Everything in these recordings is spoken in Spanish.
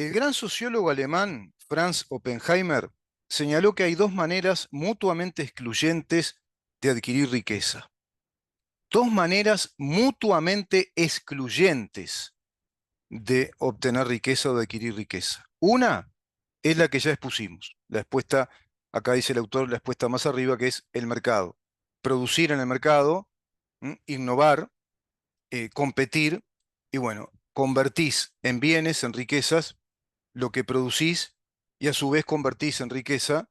El gran sociólogo alemán Franz Oppenheimer señaló que hay dos maneras mutuamente excluyentes de adquirir riqueza. Dos maneras mutuamente excluyentes de obtener riqueza o de adquirir riqueza. Una es la que ya expusimos, la expuesta, acá dice el autor, la expuesta más arriba, que es el mercado. Producir en el mercado, innovar, competir, y bueno, convertís en bienes, en riquezas, lo que producís y a su vez convertís en riqueza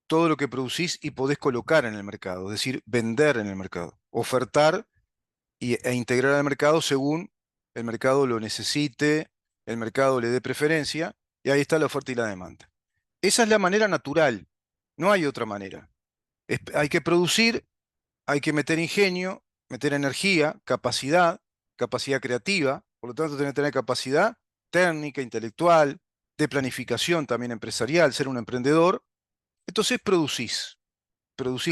todo lo que producís y podés colocar en el mercado, es decir, vender en el mercado, ofertar e integrar al mercado según el mercado lo necesite, el mercado le dé preferencia, y ahí está la oferta y la demanda. Esa es la manera natural, no hay otra manera. Hay que producir, hay que meter ingenio, meter energía, capacidad creativa, por lo tanto, tener capacidad técnica, intelectual, de planificación también empresarial, ser un emprendedor. Entonces producís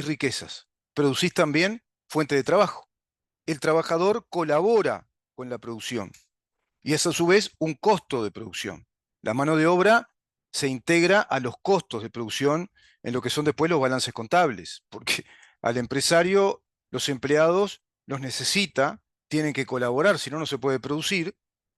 riquezas, producís también fuente de trabajo. El trabajador colabora con la producción y es a su vez un costo de producción. La mano de obra se integra a los costos de producción en lo que son después los balances contables, porque al empresario los empleados los necesita, tienen que colaborar, si no, no se puede producir.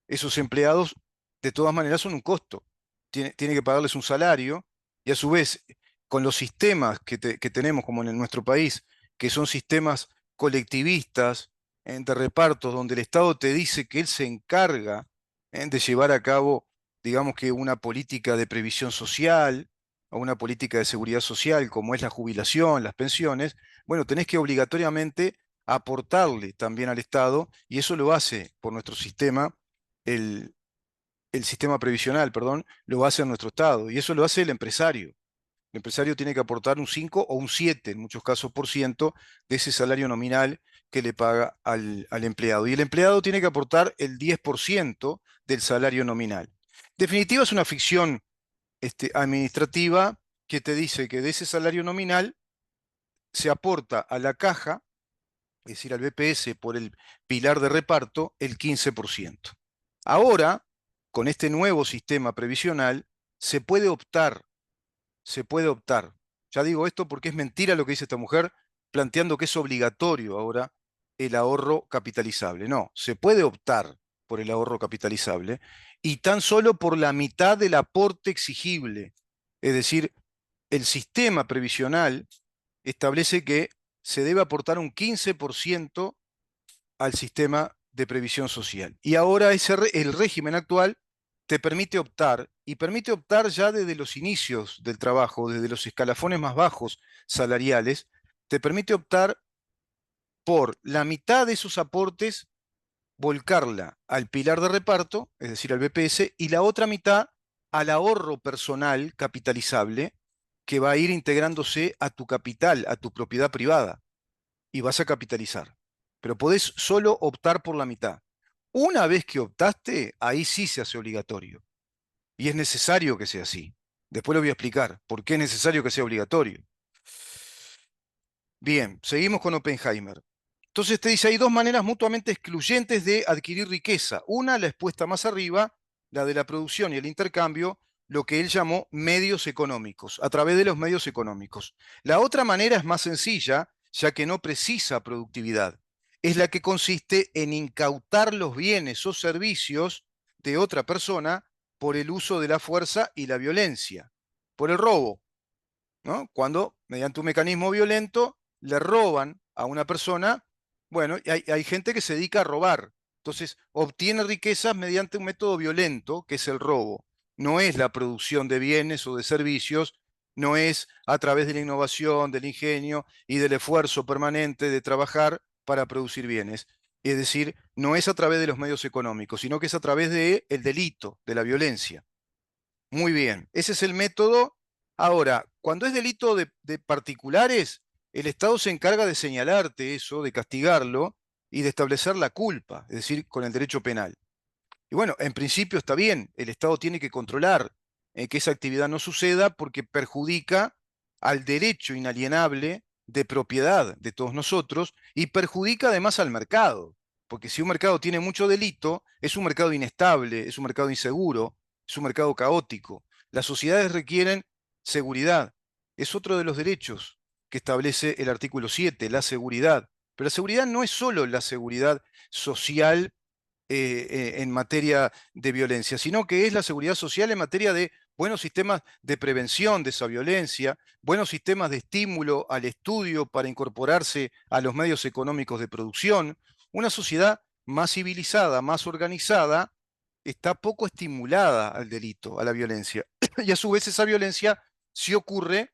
Esos empleados de todas maneras son un costo, tiene que pagarles un salario y a su vez con los sistemas que tenemos como en nuestro país, que son sistemas colectivistas, de repartos, donde el Estado te dice que él se encarga de llevar a cabo, digamos que una política de previsión social o una política de seguridad social, como es la jubilación, las pensiones. Bueno, tenés que obligatoriamente aportarle también al Estado, y eso lo hace por nuestro sistema, el, el sistema previsional, perdón, lo hace nuestro Estado, y eso lo hace el empresario. El empresario tiene que aportar un 5 o un 7, en muchos casos, por ciento de ese salario nominal que le paga al empleado. Y el empleado tiene que aportar el 10% del salario nominal. En definitiva, es una ficción administrativa que te dice que de ese salario nominal se aporta a la caja, es decir, al BPS por el pilar de reparto, el 15%. Ahora, con este nuevo sistema previsional, se puede optar se puede optar. Ya digo esto porque es mentira lo que dice esta mujer, planteando que es obligatorio ahora el ahorro capitalizable. No, se puede optar por el ahorro capitalizable y tan solo por la mitad del aporte exigible. Es decir, el sistema previsional establece que se debe aportar un 15% al sistema de previsión social. Y ahora el régimen actual te permite optar, y permite optar ya desde los inicios del trabajo, desde los escalafones más bajos salariales, te permite optar por la mitad de esos aportes, volcarla al pilar de reparto, es decir, al BPS, y la otra mitad al ahorro personal capitalizable, que va a ir integrándose a tu capital, a tu propiedad privada, y vas a capitalizar. Pero podés solo optar por la mitad. Una vez que optaste, ahí sí se hace obligatorio. Y es necesario que sea así. Después lo voy a explicar por qué es necesario que sea obligatorio. Bien, seguimos con Oppenheimer. Entonces te dice, hay dos maneras mutuamente excluyentes de adquirir riqueza. Una, la expuesta más arriba, la de la producción y el intercambio, lo que él llamó medios económicos, a través de los medios económicos. La otra manera es más sencilla, ya que no precisa productividad. Es la que consiste en incautar los bienes o servicios de otra persona por el uso de la fuerza y la violencia, por el robo, ¿no? Cuando, mediante un mecanismo violento, le roban a una persona, bueno, y hay gente que se dedica a robar. Entonces, obtiene riquezas mediante un método violento, que es el robo. No es la producción de bienes o de servicios, no es a través de la innovación, del ingenio y del esfuerzo permanente de trabajar para producir bienes. Es decir, no es a través de los medios económicos, sino que es a través del delito, de la violencia. Muy bien, ese es el método. Ahora, cuando es delito de particulares, el Estado se encarga de señalarte eso, de castigarlo y de establecer la culpa, es decir, con el derecho penal. Y bueno, en principio está bien, el Estado tiene que controlar que esa actividad no suceda porque perjudica al derecho inalienable de propiedad de todos nosotros y perjudica además al mercado, porque si un mercado tiene mucho delito, es un mercado inestable, es un mercado inseguro, es un mercado caótico. Las sociedades requieren seguridad. Es otro de los derechos que establece el artículo 7, la seguridad. Pero la seguridad no es solo la seguridad social en materia de violencia, sino que es la seguridad social en materia de buenos sistemas de prevención de esa violencia, buenos sistemas de estímulo al estudio para incorporarse a los medios económicos de producción. Una sociedad más civilizada, más organizada, está poco estimulada al delito, a la violencia. Y a su vez esa violencia, si ocurre,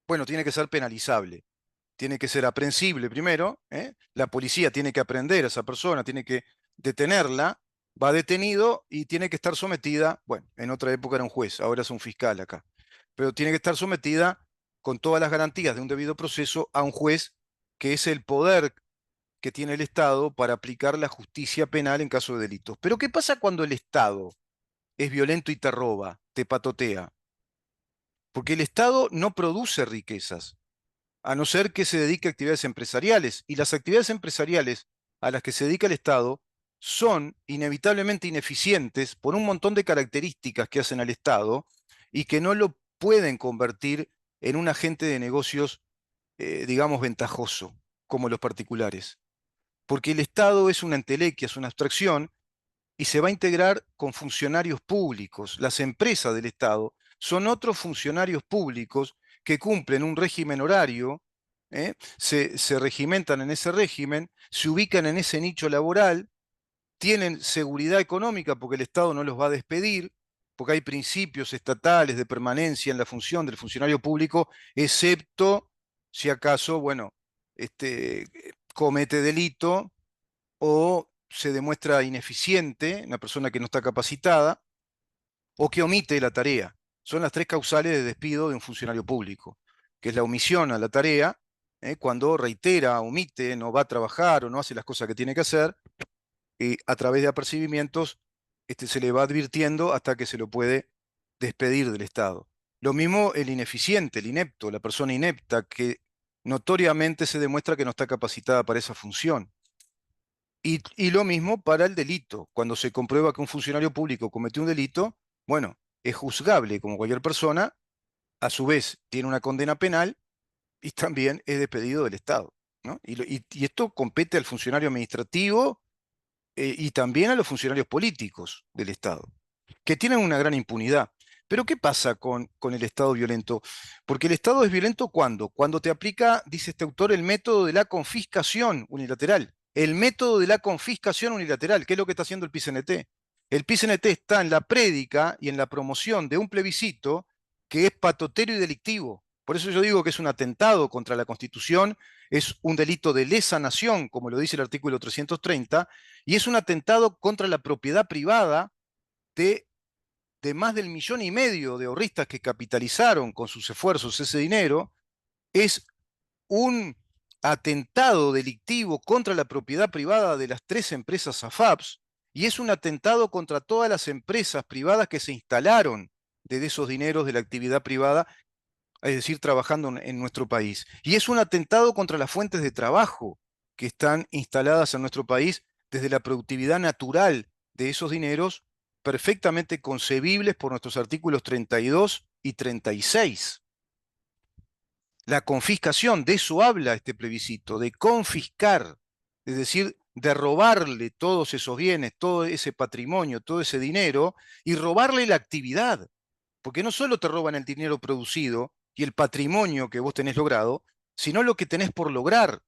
bueno, tiene que ser penalizable, tiene que ser aprehensible primero, ¿eh? La policía tiene que aprender a esa persona, tiene que detenerla, va detenido y tiene que estar sometida, bueno, en otra época era un juez, ahora es un fiscal acá, pero tiene que estar sometida con todas las garantías de un debido proceso a un juez, que es el poder que tiene el Estado para aplicar la justicia penal en caso de delitos. Pero ¿qué pasa cuando el Estado es violento y te roba, te patotea? Porque el Estado no produce riquezas, a no ser que se dedique a actividades empresariales. Y las actividades empresariales a las que se dedica el Estado son inevitablemente ineficientes por un montón de características que hacen al Estado y que no lo pueden convertir en un agente de negocios, digamos, ventajoso, como los particulares. Porque el Estado es una entelequia, es una abstracción, y se va a integrar con funcionarios públicos. Las empresas del Estado son otros funcionarios públicos que cumplen un régimen horario, se regimentan en ese régimen, se ubican en ese nicho laboral, tienen seguridad económica porque el Estado no los va a despedir, porque hay principios estatales de permanencia en la función del funcionario público, excepto si acaso, bueno, este, comete delito o se demuestra ineficiente, una persona que no está capacitada, o que omite la tarea. Son las tres causales de despido de un funcionario público, que es la omisión a la tarea, cuando reitera, omite, no va a trabajar o no hace las cosas que tiene que hacer, y a través de apercibimientos se le va advirtiendo hasta que se lo puede despedir del Estado. Lo mismo el ineficiente, el inepto, la persona inepta, que notoriamente se demuestra que no está capacitada para esa función. Y lo mismo para el delito. Cuando se comprueba que un funcionario público cometió un delito, bueno, es juzgable como cualquier persona, a su vez tiene una condena penal y también es despedido del Estado, ¿no? Y esto compete al funcionario administrativo y también a los funcionarios políticos del Estado, que tienen una gran impunidad. Pero ¿qué pasa con el Estado violento? Porque el Estado es violento cuando te aplica, dice este autor, el método de la confiscación unilateral. El método de la confiscación unilateral, que es lo que está haciendo el PCNT. El PCNT está en la prédica y en la promoción de un plebiscito que es patotero y delictivo. Por eso yo digo que es un atentado contra la Constitución, es un delito de lesa nación, como lo dice el artículo 330, y es un atentado contra la propiedad privada de más del 1,5 millones de ahorristas que capitalizaron con sus esfuerzos ese dinero. Es un atentado delictivo contra la propiedad privada de las tres empresas AFAPs y es un atentado contra todas las empresas privadas que se instalaron desde esos dineros de la actividad privada, es decir, trabajando en nuestro país. Y es un atentado contra las fuentes de trabajo que están instaladas en nuestro país desde la productividad natural de esos dineros, perfectamente concebibles por nuestros artículos 32 y 36. La confiscación, de eso habla este plebiscito, de confiscar, es decir, de robarle todos esos bienes, todo ese patrimonio, todo ese dinero, y robarle la actividad. Porque no solo te roban el dinero producido y el patrimonio que vos tenés logrado, sino lo que tenés por lograr.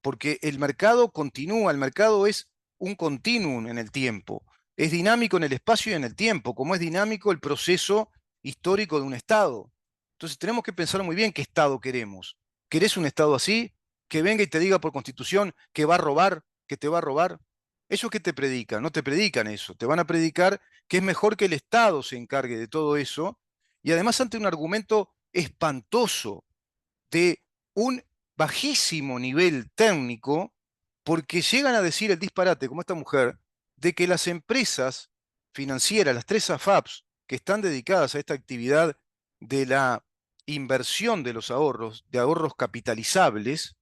Porque el mercado continúa, el mercado es un continuum en el tiempo, es dinámico en el espacio y en el tiempo, como es dinámico el proceso histórico de un Estado. Entonces tenemos que pensar muy bien qué Estado queremos. ¿Querés un Estado así? Que venga y te diga por constitución que va a robar, que te va a robar. ¿Ellos qué te predican? No te predican eso. Te van a predicar que es mejor que el Estado se encargue de todo eso. Y además ante un argumento espantoso de un bajísimo nivel técnico, porque llegan a decir el disparate, como esta mujer, de que las empresas financieras, las tres AFAPs, que están dedicadas a esta actividad de la inversión de los ahorros, de ahorros capitalizables,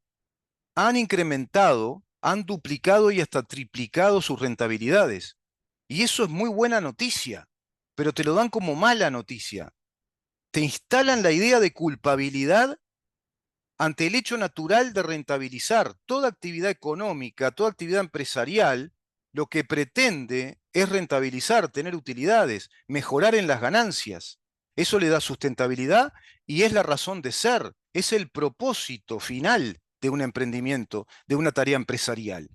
han incrementado, han duplicado y hasta triplicado sus rentabilidades. Y eso es muy buena noticia, pero te lo dan como mala noticia. Te instalan la idea de culpabilidad ante el hecho natural de rentabilizar. Toda actividad económica, toda actividad empresarial, lo que pretende es rentabilizar, tener utilidades, mejorar en las ganancias. Eso le da sustentabilidad y es la razón de ser, es el propósito final de un emprendimiento, de una tarea empresarial.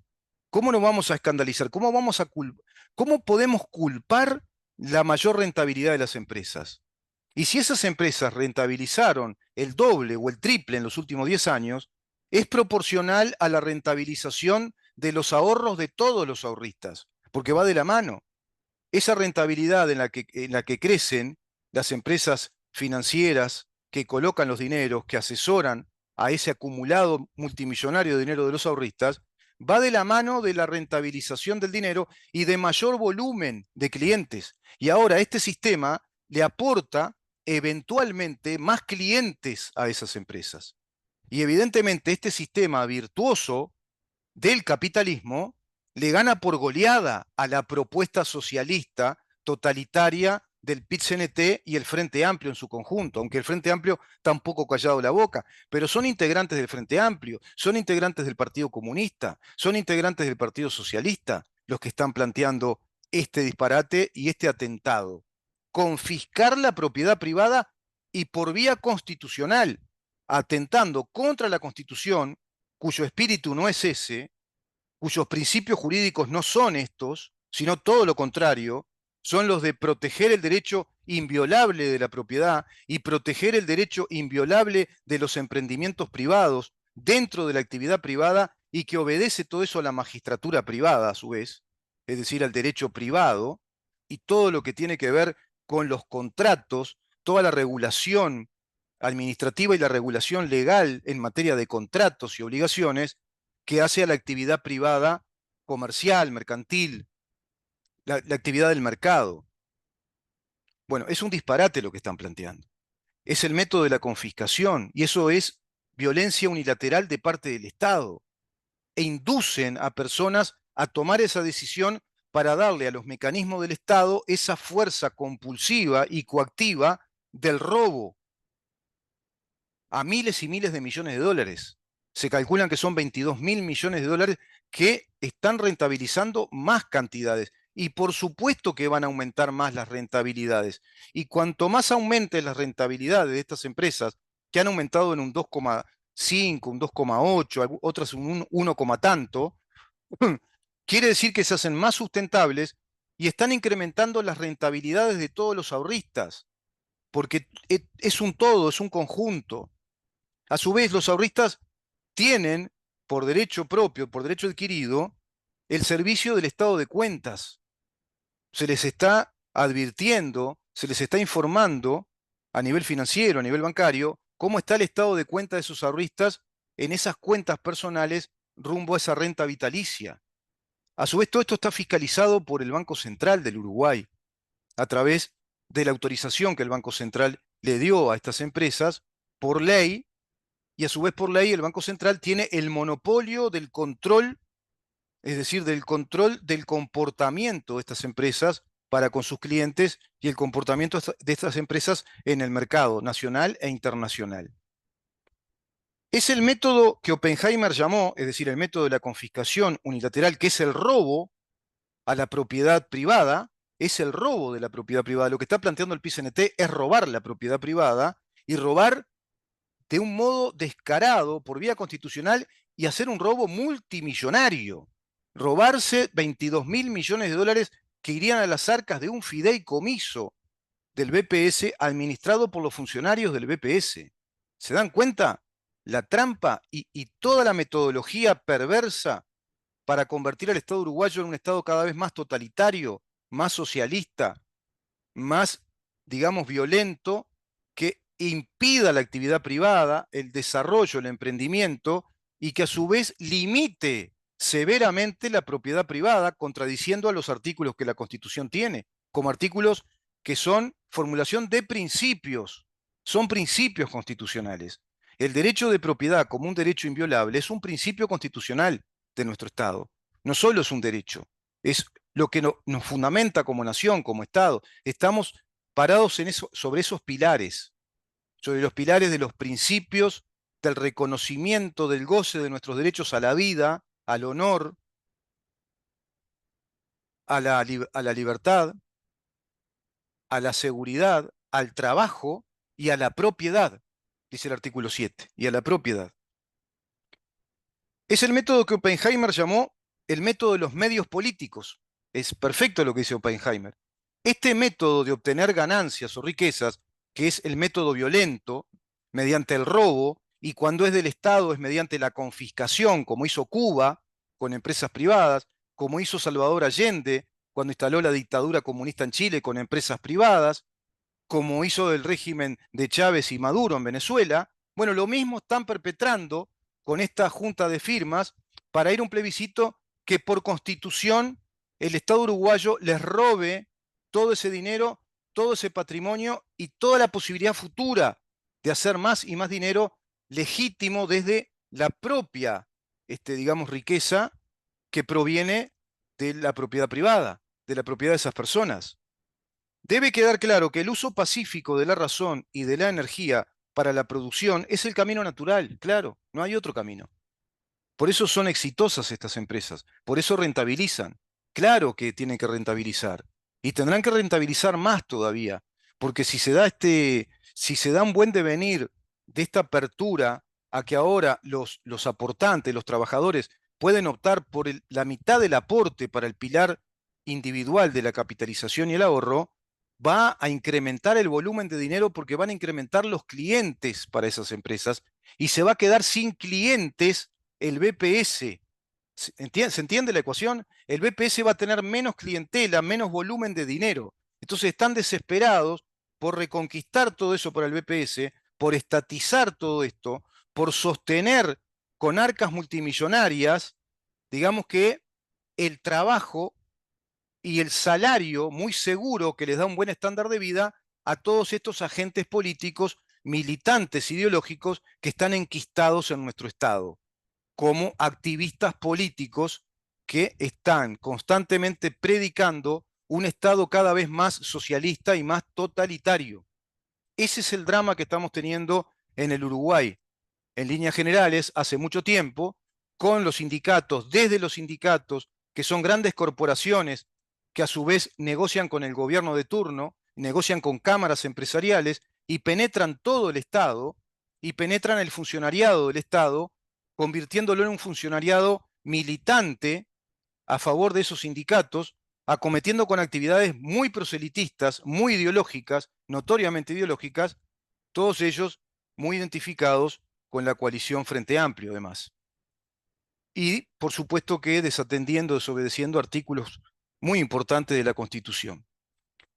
¿Cómo nos vamos a escandalizar? ¿Cómo podemos culpar la mayor rentabilidad de las empresas? Y si esas empresas rentabilizaron el doble o el triple en los últimos 10 años, es proporcional a la rentabilización de los ahorros de todos los ahorristas, porque va de la mano. Esa rentabilidad en la que crecen las empresas financieras que colocan los dineros, que asesoran a ese acumulado multimillonario de dinero de los ahorristas, va de la mano de la rentabilización del dinero y de mayor volumen de clientes. Y ahora este sistema le aporta eventualmente más clientes a esas empresas. Y evidentemente este sistema virtuoso del capitalismo le gana por goleada a la propuesta socialista totalitaria del PIT-CNT y el Frente Amplio en su conjunto, aunque el Frente Amplio tampoco ha callado la boca, pero son integrantes del Frente Amplio, son integrantes del Partido Comunista, son integrantes del Partido Socialista los que están planteando este disparate y este atentado. Confiscar la propiedad privada y por vía constitucional, atentando contra la Constitución, cuyo espíritu no es ese, cuyos principios jurídicos no son estos, sino todo lo contrario, son los de proteger el derecho inviolable de la propiedad y proteger el derecho inviolable de los emprendimientos privados dentro de la actividad privada y que obedece todo eso a la magistratura privada a su vez, es decir, al derecho privado y todo lo que tiene que ver con los contratos, toda la regulación administrativa y la regulación legal en materia de contratos y obligaciones que hace a la actividad privada comercial, mercantil, la actividad del mercado. Bueno, es un disparate lo que están planteando. Es el método de la confiscación y eso es violencia unilateral de parte del Estado. E inducen a personas a tomar esa decisión para darle a los mecanismos del Estado esa fuerza compulsiva y coactiva del robo a miles y miles de millones de dólares. Se calculan que son 22.000 millones de dólares que están rentabilizando más cantidades. Y por supuesto que van a aumentar más las rentabilidades. Y cuanto más aumenten las rentabilidades de estas empresas, que han aumentado en un 2,5, un 2,8, otras un 1, tanto, quiere decir que se hacen más sustentables y están incrementando las rentabilidades de todos los ahorristas, porque es un todo, es un conjunto. A su vez, los ahorristas tienen, por derecho propio, por derecho adquirido, el servicio del estado de cuentas. Se les está advirtiendo, se les está informando a nivel financiero, a nivel bancario, cómo está el estado de cuenta de sus ahorristas en esas cuentas personales rumbo a esa renta vitalicia. A su vez, todo esto está fiscalizado por el Banco Central del Uruguay, a través de la autorización que el Banco Central le dio a estas empresas por ley, y a su vez por ley el Banco Central tiene el monopolio del control, es decir, del control del comportamiento de estas empresas para con sus clientes y el comportamiento de estas empresas en el mercado nacional e internacional. Es el método que Oppenheimer llamó, es decir, el método de la confiscación unilateral, que es el robo a la propiedad privada, es el robo de la propiedad privada. Lo que está planteando el PCNT es robar la propiedad privada y robar de un modo descarado por vía constitucional y hacer un robo multimillonario. Robarse 22.000 millones de dólares que irían a las arcas de un fideicomiso del BPS administrado por los funcionarios del BPS. ¿Se dan cuenta? La trampa y toda la metodología perversa para convertir al Estado uruguayo en un Estado cada vez más totalitario, más socialista, más, digamos, violento, que impida la actividad privada, el desarrollo, el emprendimiento, y que a su vez limite severamente la propiedad privada, contradiciendo a los artículos que la Constitución tiene, como artículos que son formulación de principios, son principios constitucionales. El derecho de propiedad como un derecho inviolable es un principio constitucional de nuestro Estado. No solo es un derecho, es lo que nos fundamenta como nación, como Estado. Estamos parados sobre esos pilares, sobre los pilares de los principios del reconocimiento del goce de nuestros derechos a la vida, al honor, a la libertad, a la seguridad, al trabajo y a la propiedad, dice el artículo 7, y a la propiedad. Es el método que Oppenheimer llamó el método de los medios políticos. Es perfecto lo que dice Oppenheimer. Este método de obtener ganancias o riquezas, que es el método violento, mediante el robo, y cuando es del Estado es mediante la confiscación, como hizo Cuba con empresas privadas, como hizo Salvador Allende cuando instaló la dictadura comunista en Chile con empresas privadas, como hizo el régimen de Chávez y Maduro en Venezuela. Bueno, lo mismo están perpetrando con esta junta de firmas para ir a un plebiscito que por constitución el Estado uruguayo les robe todo ese dinero, todo ese patrimonio y toda la posibilidad futura de hacer más y más dinero legítimo desde la propia, digamos, riqueza que proviene de la propiedad privada, de la propiedad de esas personas. Debe quedar claro que el uso pacífico de la razón y de la energía para la producción es el camino natural, claro, no hay otro camino. Por eso son exitosas estas empresas, por eso rentabilizan. Claro que tienen que rentabilizar y tendrán que rentabilizar más todavía, porque si se da un buen devenir de esta apertura a que ahora los aportantes, los trabajadores, pueden optar por la mitad del aporte para el pilar individual de la capitalización y el ahorro, va a incrementar el volumen de dinero porque van a incrementar los clientes para esas empresas y se va a quedar sin clientes el BPS. ¿Se entiende la ecuación? El BPS va a tener menos clientela, menos volumen de dinero. Entonces están desesperados por reconquistar todo eso para el BPS, por estatizar todo esto, por sostener con arcas multimillonarias, digamos que el trabajo y el salario muy seguro que les da un buen estándar de vida a todos estos agentes políticos, militantes ideológicos que están enquistados en nuestro Estado como activistas políticos que están constantemente predicando un Estado cada vez más socialista y más totalitario. Ese es el drama que estamos teniendo en el Uruguay. En líneas generales, hace mucho tiempo, con los sindicatos, desde los sindicatos, que son grandes corporaciones que a su vez negocian con el gobierno de turno, negocian con cámaras empresariales y penetran todo el Estado y penetran el funcionariado del Estado, convirtiéndolo en un funcionariado militante a favor de esos sindicatos, acometiendo con actividades muy proselitistas, muy ideológicas, notoriamente ideológicas, todos ellos muy identificados con la coalición Frente Amplio, además. Y, por supuesto, que desatendiendo, desobedeciendo artículos muy importantes de la Constitución.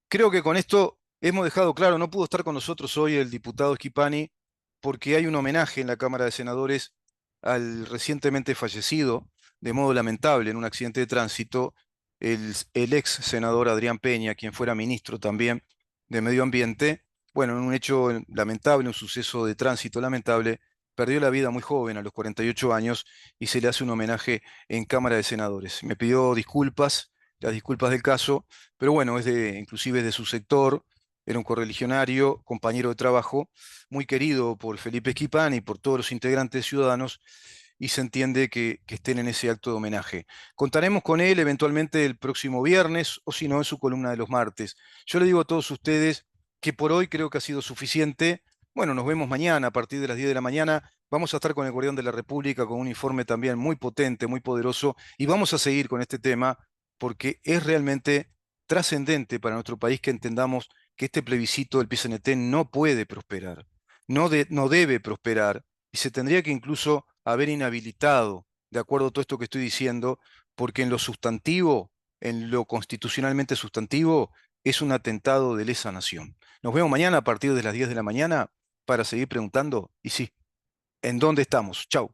Creo que con esto hemos dejado claro, no pudo estar con nosotros hoy el diputado Schipani, porque hay un homenaje en la Cámara de Senadores al recientemente fallecido, de modo lamentable, en un accidente de tránsito, el ex senador Adrián Peña, quien fuera ministro también de Medio Ambiente. Bueno, en un hecho lamentable, un suceso de tránsito lamentable, perdió la vida muy joven, a los 48 años, y se le hace un homenaje en Cámara de Senadores. Me pidió disculpas, las disculpas del caso, pero bueno, inclusive es de su sector, era un correligionario, compañero de trabajo, muy querido por Felipe Schipani y por todos los integrantes ciudadanos, y se entiende que estén en ese acto de homenaje. Contaremos con él eventualmente el próximo viernes, o si no, en su columna de los martes. Yo le digo a todos ustedes que por hoy creo que ha sido suficiente. Bueno, nos vemos mañana a partir de las 10 de la mañana. Vamos a estar con el Guardián de la República con un informe también muy potente, muy poderoso, y vamos a seguir con este tema porque es realmente trascendente para nuestro país que entendamos que este plebiscito del PCNT no puede prosperar, no debe prosperar, y se tendría que incluso haber inhabilitado, de acuerdo a todo esto que estoy diciendo, porque en lo sustantivo, en lo constitucionalmente sustantivo, es un atentado de lesa nación. Nos vemos mañana a partir de las 10 de la mañana para seguir preguntando, y sí, ¿en dónde estamos? Chau.